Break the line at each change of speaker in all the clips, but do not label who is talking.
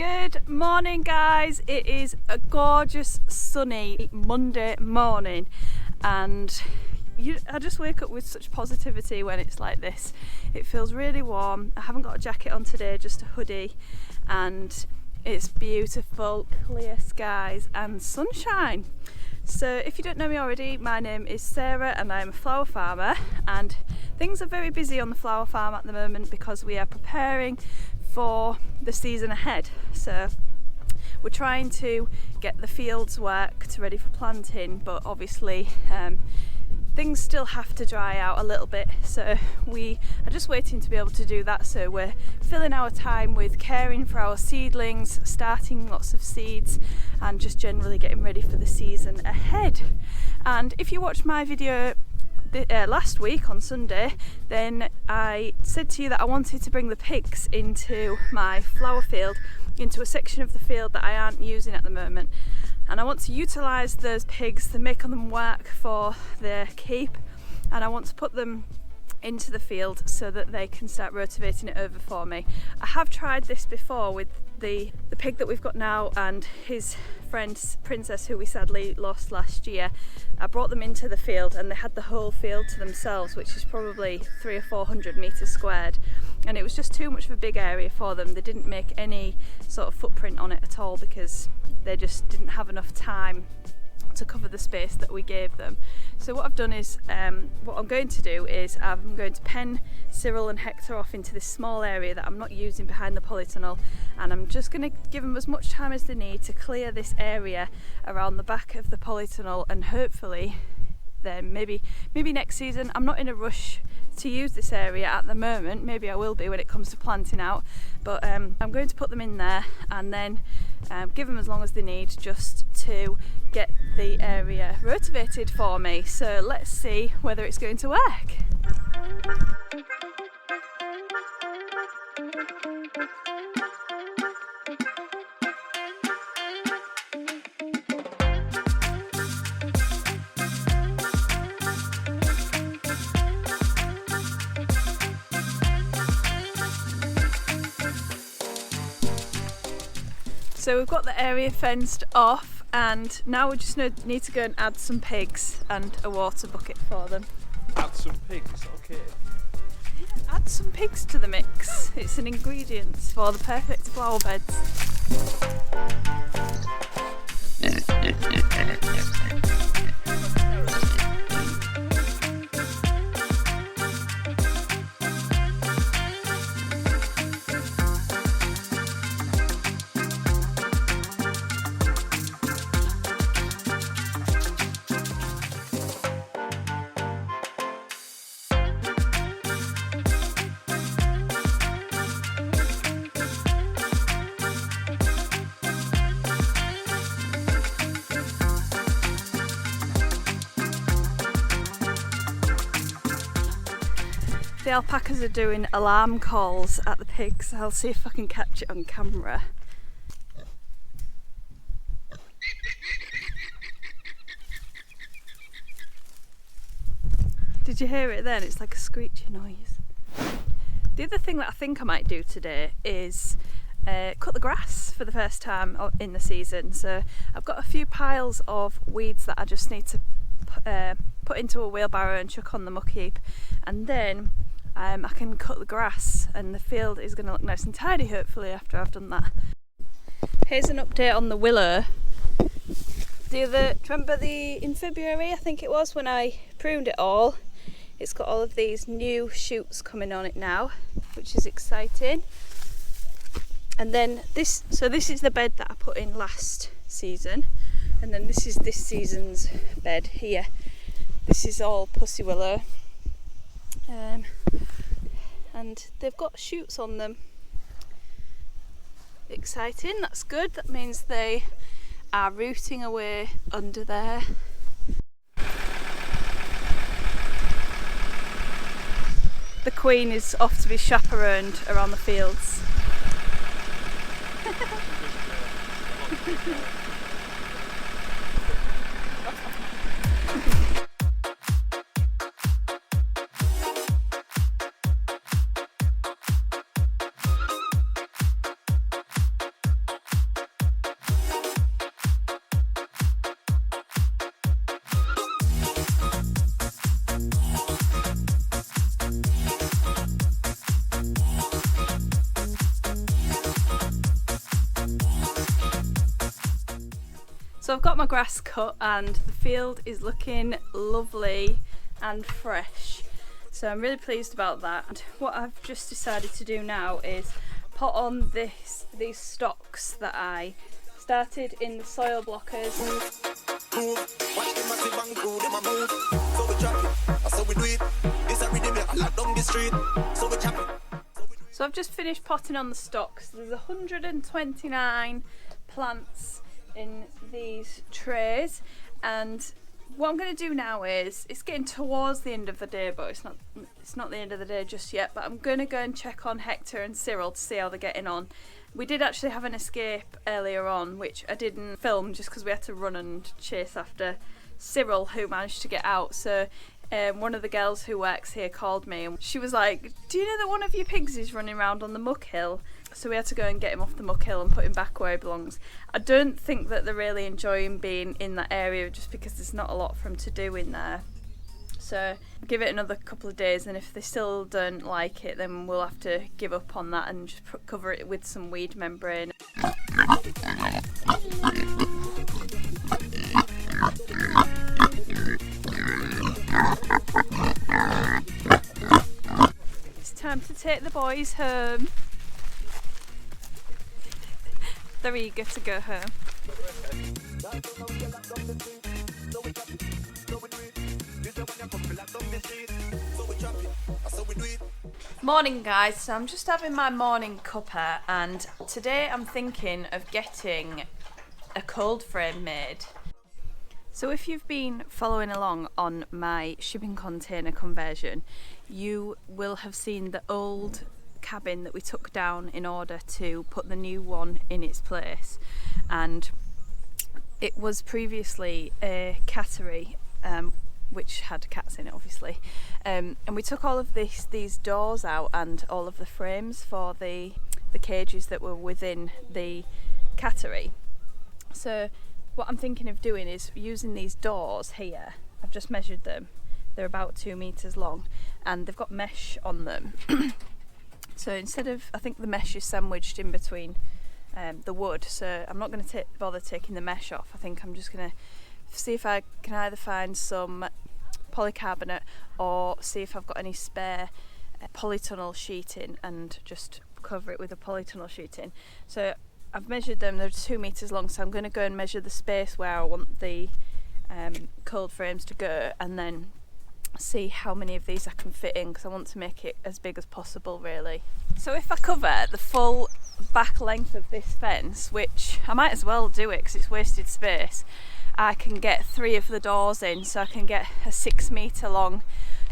Good morning guys, it is a gorgeous sunny Monday morning and I just wake up with such positivity when it's like this. It feels really warm. I haven't got a jacket on today, just a hoodie, and it's beautiful, clear skies and sunshine. So if you don't know me already, my name is Sarah and I'm a flower farmer, and things are very busy on the flower farm at the moment because we are preparing for the season ahead. So we're trying to get the fields worked ready for planting, but obviously things still have to dry out a little bit, so we are just waiting to be able to do that. So we're filling our time with caring for our seedlings, starting lots of seeds, and just generally getting ready for the season ahead. And if you watched my video last week on Sunday, then I said to you that I wanted to bring the pigs into my flower field, into a section of the field that I aren't using at the moment, and I want to utilise those pigs to make them work for their keep, and I want to put them into the field so that they can start rotavating it over for me. I have tried this before with the pig that we've got now and his friend Princess, who we sadly lost last year. I brought them into the field and they had the whole field to themselves, which is probably 300 or 400 metres squared, and it was just too much of a big area for them. They didn't make any sort of footprint on it at all because they just didn't have enough time to cover the space that we gave them. So what I've done is, what I'm going to do is I'm going to pen Cyril and Hector off into this small area that I'm not using behind the polytunnel, and I'm just going to give them as much time as they need to clear this area around the back of the polytunnel, and hopefully then maybe next season. I'm not in a rush to use this area at the moment. Maybe I will be when it comes to planting out, but I'm going to put them in there and then give them as long as they need just to get the area rotavated for me. So let's see whether it's going to work. So we've got the area fenced off, and now we just need to go and add some pigs and a water bucket for them.
Add some pigs, okay.
Yeah, add some pigs to the mix. It's an ingredient for the perfect flower beds. The alpacas are doing alarm calls at the pigs. I'll see if I can catch it on camera. Did you hear it then? It's like a screechy noise. The other thing that I think I might do today is cut the grass for the first time in the season. So I've got a few piles of weeds that I just need to put into a wheelbarrow and chuck on the muck heap, and then I can cut the grass and the field is going to look nice and tidy hopefully after I've done that. Here's an update on the willow. Do you remember in February I think it was when I pruned it all? It's got all of these new shoots coming on it now, which is exciting. And then this is the bed that I put in last season, and then this is this season's bed here. This is all pussy willow. And they've got shoots on them. Exciting, that's good. That means they are rooting away under there. The queen is off to be chaperoned around the fields. So I've got my grass cut and the field is looking lovely and fresh. So I'm really pleased about that. And what I've just decided to do now is put on these stocks that I started in the soil blockers. So I've just finished potting on the stocks. There's 129 plants in these trays, and what I'm going to do now is, it's getting towards the end of the day, but it's not the end of the day just yet, but I'm going to go and check on Hector and Cyril to see how they're getting on. We did actually have an escape earlier on, which I didn't film just because we had to run and chase after Cyril, who managed to get out. So one of the girls who works here called me and she was like, do you know that one of your pigs is running around on the muck hill? So we had to go and get him off the muck hill and put him back where he belongs. I don't think that they're really enjoying being in that area just because there's not a lot for them to do in there. So give it another couple of days, and if they still don't like it, then we'll have to give up on that and just cover it with some weed membrane. It's time to take the boys home. They're eager to go home. Morning guys, so I'm just having my morning cuppa, and today I'm thinking of getting a cold frame made. So if you've been following along on my shipping container conversion, you will have seen the old cabin that we took down in order to put the new one in its place, and it was previously a cattery which had cats in it obviously, and we took all of these doors out and all of the frames for the cages that were within the cattery. So what I'm thinking of doing is using these doors here. I've just measured them, they're about 2 meters long and they've got mesh on them. So instead of, I think the mesh is sandwiched in between the wood, so I'm not going to bother taking the mesh off. I think I'm just going to see if I can either find some polycarbonate or see if I've got any spare polytunnel sheeting and just cover it with a polytunnel sheeting. So I've measured them, they're 2 meters long, so I'm going to go and measure the space where I want the cold frames to go, and then see how many of these I can fit in, because I want to make it as big as possible really. So if I cover the full back length of this fence, which I might as well do it because it's wasted space, I can get 3 of the doors in, so I can get a 6 meter long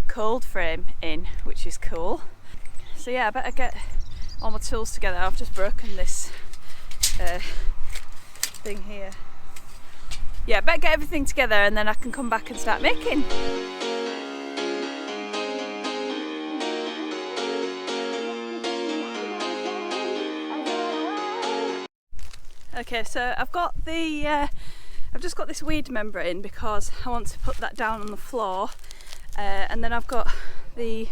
cold frame in, which is cool. So yeah, I better get all my tools together. I've just broken this thing here. Yeah, I better get everything together and then I can come back and start making. Okay, so I've just got this weed membrane because I want to put that down on the floor, and then I've got the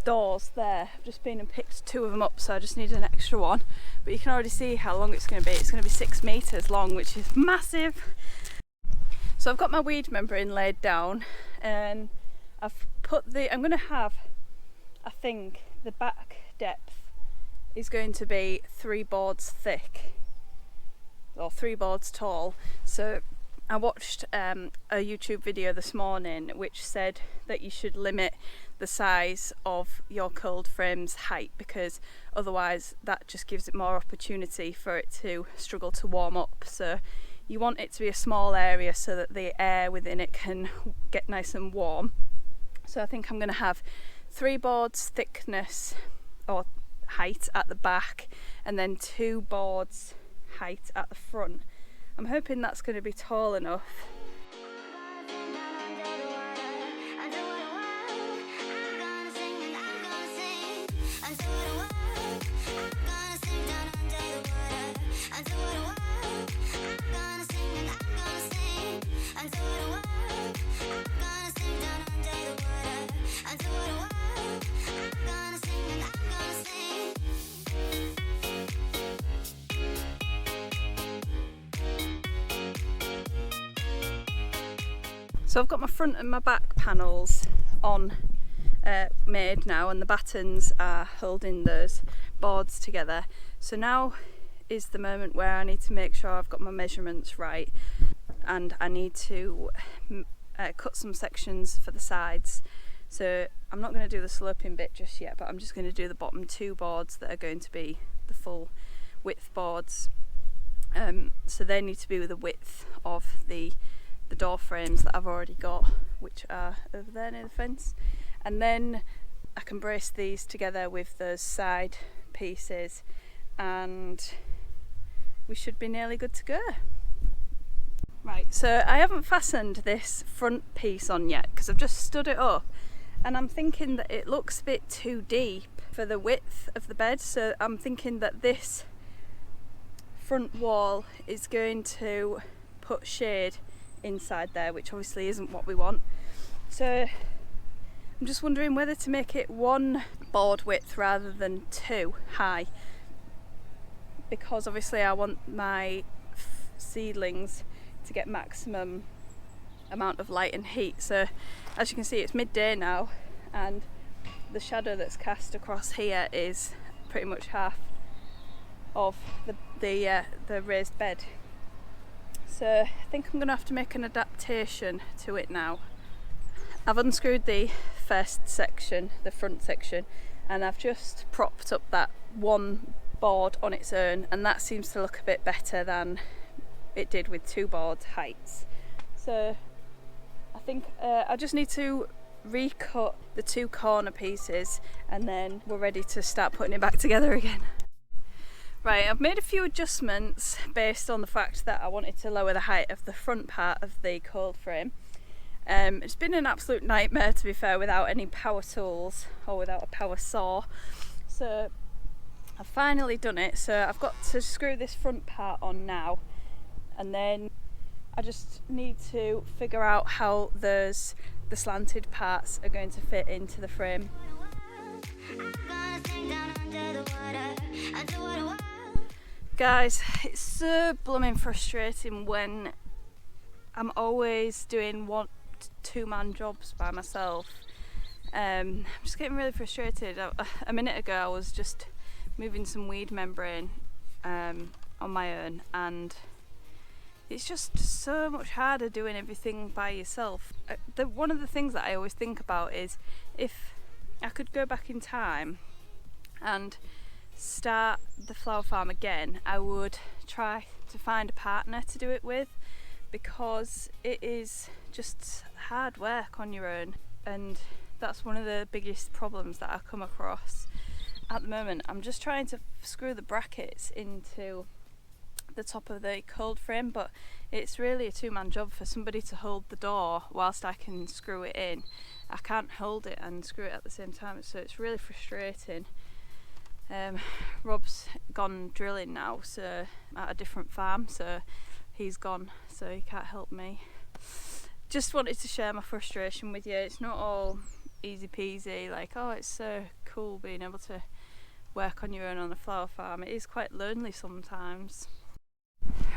doors there. I've just been and picked 2 of them up, so I just need an extra one. But you can already see how long it's going to be. It's going to be 6 meters long, which is massive. So I've got my weed membrane laid down, and I've put I'm going to have, I think the back depth is going to be 3 boards thick, or 3 boards tall. So I watched a YouTube video this morning which said that you should limit the size of your cold frame's height, because otherwise that just gives it more opportunity for it to struggle to warm up. So you want it to be a small area so that the air within it can get nice and warm. So I think I'm going to have 3 boards thickness or height at the back, and then 2 boards height at the front. I'm hoping that's going to be tall enough. So I've got my front and my back panels on made now, and the battens are holding those boards together. So now is the moment where I need to make sure I've got my measurements right, and I need to cut some sections for the sides. So I'm not going to do the sloping bit just yet, but I'm just going to do the bottom two boards that are going to be the full width boards. So they need to be with the width of the door frames that I've already got, which are over there near the fence. And then I can brace these together with those side pieces, and we should be nearly good to go. Right, so I haven't fastened this front piece on yet because I've just stood it up, and I'm thinking that it looks a bit too deep for the width of the bed. So I'm thinking that this front wall is going to put shade inside there, which obviously isn't what we want. So I'm just wondering whether to make it one board width rather than two high, because obviously I want my seedlings to get maximum amount of light and heat. So as you can see, it's midday now, and the shadow that's cast across here is pretty much half of the raised bed. So I think I'm going to have to make an adaptation to it now. I've unscrewed the first section, the front section, and I've just propped up that one board on its own, and that seems to look a bit better than it did with two board heights. So I think I just need to recut the two corner pieces, and then we're ready to start putting it back together again. Right, I've made a few adjustments based on the fact that I wanted to lower the height of the front part of the cold frame. It's been an absolute nightmare, to be fair, without any power tools or without a power saw. So I've finally done it. So I've got to screw this front part on now, and then I just need to figure out how the slanted parts are going to fit into the frame. Guys, it's so blooming frustrating when I'm always doing two-man jobs by myself. I'm just getting really frustrated. A minute ago I was just moving some weed membrane on my own, and it's just so much harder doing everything by yourself. One of the things that I always think about is if I could go back in time and start the flower farm again, I would try to find a partner to do it with, because it is just hard work on your own, and that's one of the biggest problems that I come across at the moment. I'm just trying to screw the brackets into the top of the cold frame, but it's really a two-man job for somebody to hold the door whilst I can screw it in. I can't hold it and screw it at the same time, so it's really frustrating. Rob's gone drilling now, so at a different farm, so he's gone, so he can't help me. Just wanted to share my frustration with you. It's not all easy peasy, like, oh, it's so cool being able to work on your own on a flower farm. It is quite lonely sometimes.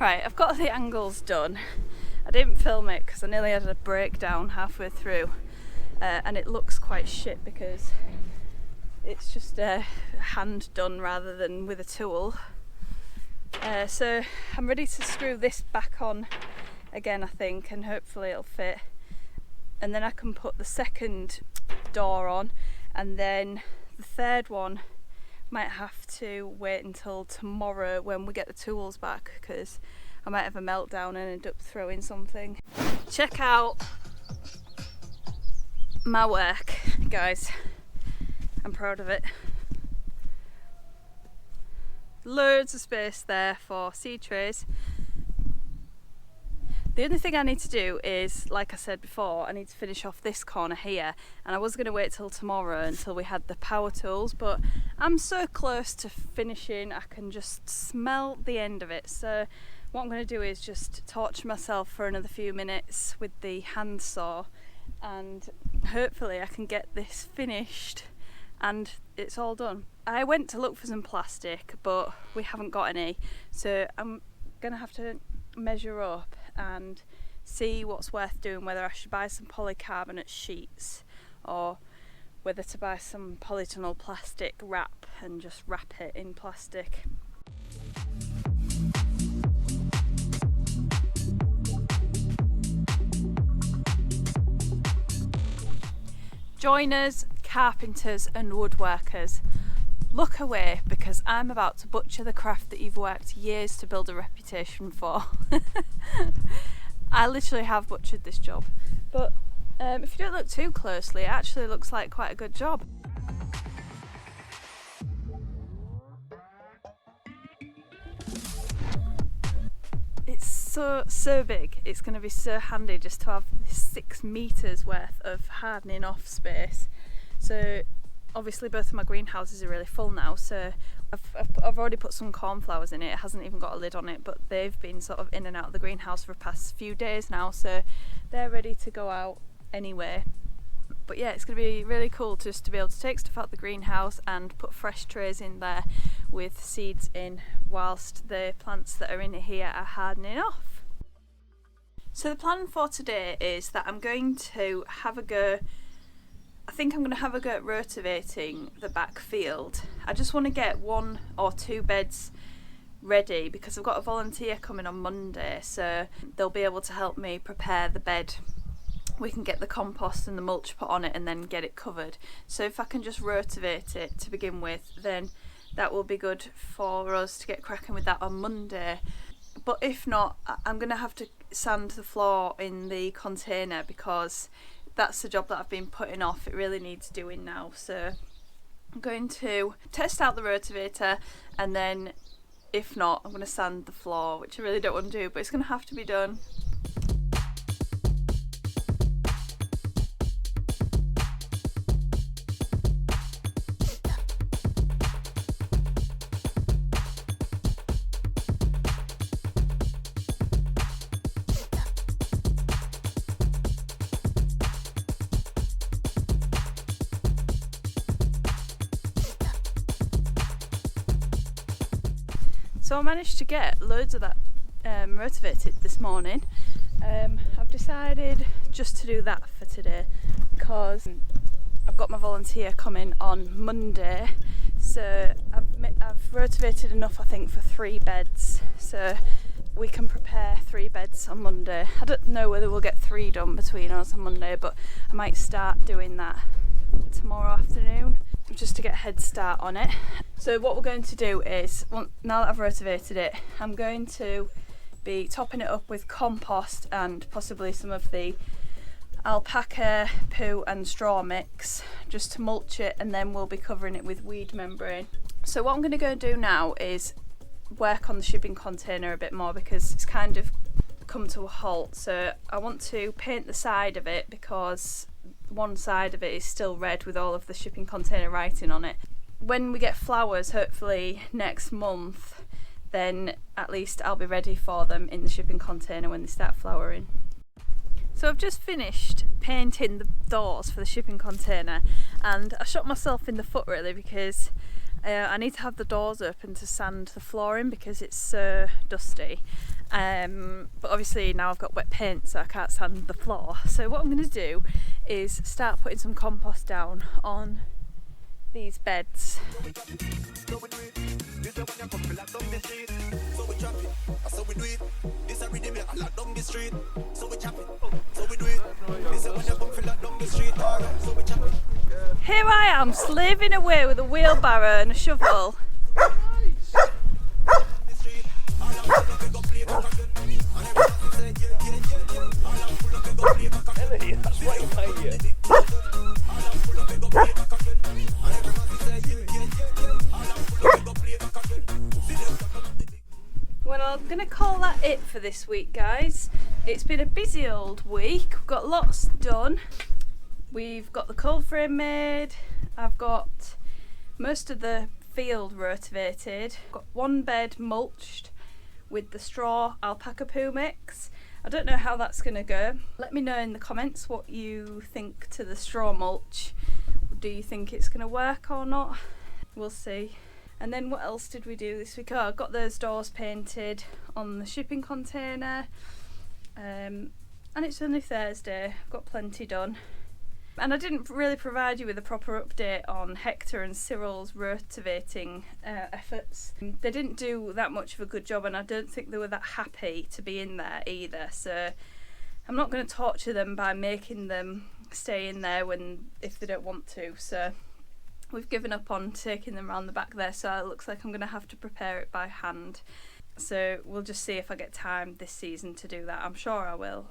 Right, I've got the angles done. I didn't film it because I nearly had a breakdown halfway through, and it looks quite shit because it's just hand done rather than with a tool. So I'm ready to screw this back on again, I think, and hopefully it'll fit, and then I can put the second door on, and then the third one might have to wait until tomorrow when we get the tools back, because I might have a meltdown and end up throwing something. Check out my work, guys. I'm proud of it. Loads of space there for seed trays. The only thing I need to do is, like I said before, I need to finish off this corner here, and I was going to wait till tomorrow until we had the power tools, but I'm so close to finishing I can just smell the end of it. So what I'm going to do is just torture myself for another few minutes with the hand saw, and hopefully I can get this finished and it's all done. I went to look for some plastic, but we haven't got any, so I'm gonna have to measure up and see what's worth doing, whether I should buy some polycarbonate sheets or whether to buy some polytunnel plastic wrap and just wrap it in plastic. Joiners, carpenters and woodworkers, look away, because I'm about to butcher the craft that you've worked years to build a reputation for. I literally have butchered this job, but if you don't look too closely, it actually looks like quite a good job. It's so big, it's going to be so handy just to have 6 meters worth of hardening off space. So obviously both of my greenhouses are really full now, so I've already put some cornflowers in it. It hasn't even got a lid on it, but they've been sort of in and out of the greenhouse for the past few days now, so they're ready to go out anyway. But yeah, it's going to be really cool just to be able to take stuff out the greenhouse and put fresh trays in there with seeds in whilst the plants that are in here are hardening off. So the plan for today is that I'm going to have a go, I think I'm going to have a go at rotavating the back field. I just want to get 1 or 2 beds ready because I've got a volunteer coming on Monday, so they'll be able to help me prepare the bed. We can get the compost and the mulch put on it and then get it covered. So if I can just rotavate it to begin with, then that will be good for us to get cracking with that on Monday. But if not, I'm going to have to sand the floor in the container because that's the job that I've been putting off. It really needs doing now. So I'm going to test out the rotavator, and then if not, I'm going to sand the floor, which I really don't want to do, but it's going to have to be done. So I managed to get loads of that rotavated this morning. I've decided just to do that for today because I've got my volunteer coming on Monday. So I've rotavated enough, I think, for 3 beds. So we can prepare 3 beds on Monday. I don't know whether we'll get 3 done between us on Monday, but I might start doing that tomorrow afternoon just to get a head start on it. So what we're going to do is, now that I've rotavated it, I'm going to be topping it up with compost and possibly some of the alpaca poo and straw mix just to mulch it, and then we'll be covering it with weed membrane. So what I'm going to go and do now is work on the shipping container a bit more because it's kind of come to a halt. So I want to paint the side of it because one side of it is still red with all of the shipping container writing on it. When we get flowers, hopefully next month, then at least I'll be ready for them in the shipping container when they start flowering. So I've just finished painting the doors for the shipping container, and I shot myself in the foot really because I need to have the doors open to sand the flooring because it's so dusty. But obviously now I've got wet paint, so I can't sand the floor. So what I'm going to do is start putting some compost down on these beds. Here I am slaving away with a wheelbarrow and a shovel.
Ellie, that's right in my ear.
Well, I'm going to call that it for this week, guys. It's been a busy old week. We've got lots done. We've got the cold frame made. I've got most of the field rotavated. Got 1 bed mulched with the straw alpaca poo mix. I don't know how that's going to go. Let me know in the comments what you think to the straw mulch. Do you think it's going to work or not? We'll see. And then what else did we do this week? Oh, I got those doors painted on the shipping container. And it's only Thursday, I've got plenty done. And I didn't really provide you with a proper update on Hector and Cyril's rotavating efforts. They didn't do that much of a good job, and I don't think they were that happy to be in there either. So I'm not going to torture them by making them stay in there if they don't want to. So we've given up on taking them around the back there, so it looks like I'm going to have to prepare it by hand. So we'll just see if I get time this season to do that. I'm sure I will.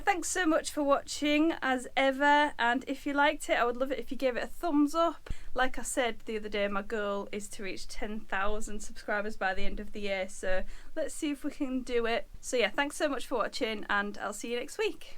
Thanks so much for watching as ever, and if you liked it I would love it if you gave it a thumbs up. Like I said the other day, my goal is to reach 10,000 subscribers by the end of the year, so let's see if we can do it. So yeah, thanks so much for watching, and I'll see you next week.